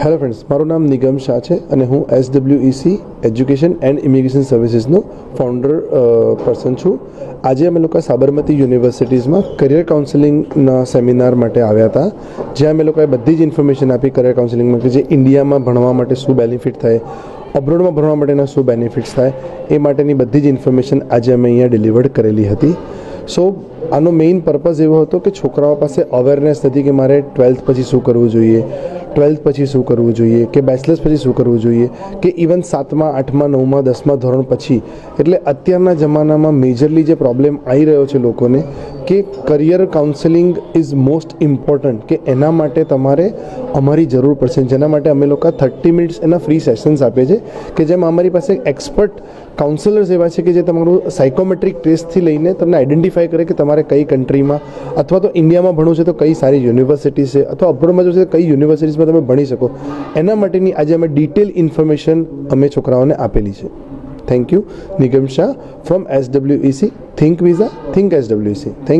Hello friends, મારું નામ નિગમ શાહ છે અને હું SWEC એજ્યુકેશન એન્ડ ઇમિગ્રેશન સર્વિસીસનો ફાઉન્ડર પર્સન છું. આજે અમે લોકો સાબરમતી યુનિવર્સિટીઝમાં કરિયર કાઉન્સેલિંગના સેમિનાર માટે આવ્યા હતા, જ્યાં અમે લોકોએ બધી જ ઇન્ફોર્મેશન આપી કરિયર કાઉન્સેલિંગમાં કે જે ઇન્ડિયામાં ભણવા માટે શું બેનિફિટ થાય, અબ્રોડમાં ભણવા માટેના શું બેનિફિટ્સ થાય, એ માટેની બધી જ ઇન્ફોર્મેશન આજે અમે અહીંયા ડિલિવર્ડ કરેલી હતી. સો આનો મેઇન પર્પઝ એવો હતો કે છોકરાઓ પાસે અવેરનેસ નથી કે મારે 12th પછી શું કરવું જોઈએ, 12th પછી શું કરવું જોઈએ, કે બેચલર્સ પછી શું કરવું જોઈએ, કે ઇવન 7મા 8મા 9મા 10મા ધોરણ પછી. એટલે અત્યારના જમાનામાં મેજરલી જે પ્રોબ્લેમ આવી રહ્યો છે લોકોને કે career counselling is most important, કે એના માટે તમારે અમારી જરૂર પડશે. જેના માટે અમે લોકો 30 મિનિટ્સ એના ફ્રી સેશન્સ આપીએ છીએ, કે જેમાં અમારી પાસે એક્સપર્ટ કાઉન્સલર્સ એવા છે કે જે તમારું સાયકોમેટ્રિક ટેસ્ટથી લઈને તમને આઈડેન્ટિફાઈ કરે કે તમારે કઈ કન્ટ્રીમાં અથવા તો ઇન્ડિયામાં ભણવું છે તો કઈ સારી યુનિવર્સિટી છે, અથવા અબ્રોડમાં જવું છે તો કઈ યુનિવર્સિટીઝમાં તમે ભણી શકો, એના માટેની આજે અમે ડિટેલ ઇન્ફોર્મેશન અમે છોકરાઓને આપેલી છે. Thank you. Nigam Shah from SWEC. Think visa, think SWEC. Thank